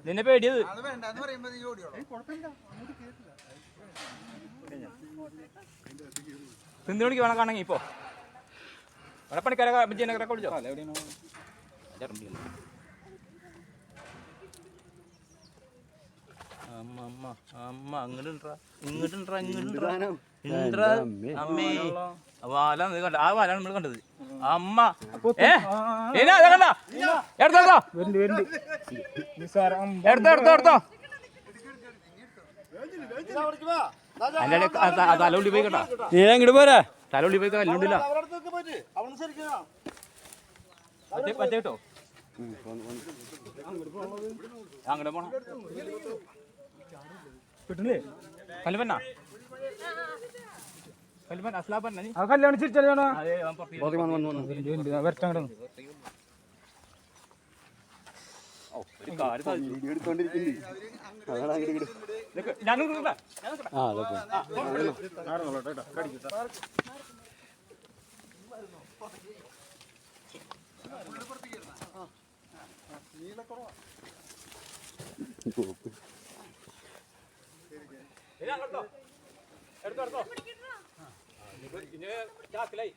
നിന്നെ പേടിയത് സിന്ധുണിക്ക് വേണം കാണണമെങ്കിൽ ഇപ്പോ അവിടെ പണിക്കാരെ വിളിച്ചോ അമ്മ അമ്മ അമ്മ ഇങ്ങോട്ടുണ്ടാ അമ്മേ വാല കണ്ട ആ വാലാണ് നമ്മൾ കണ്ടത് അമ്മ കണ്ട എടുത്തോ തലൊള്ളി പോയി കേട്ടാ നീ അങ്ങോട്ട് പോരാ തലൊള്ളി പോയി കല്ലുണ്ടില്ല പറ്റേട്ടോ അങ്ങനെ പോണ കിട്ടുന്നില്ലേ കല്ലുപന്ന കല്ലുപന്ന അസ്ലാപ്പന്ന കല്യാണം ചിരിച്ചാലോ വരട്ടങ്ങട എടുത്തോ ചാക്കിലായി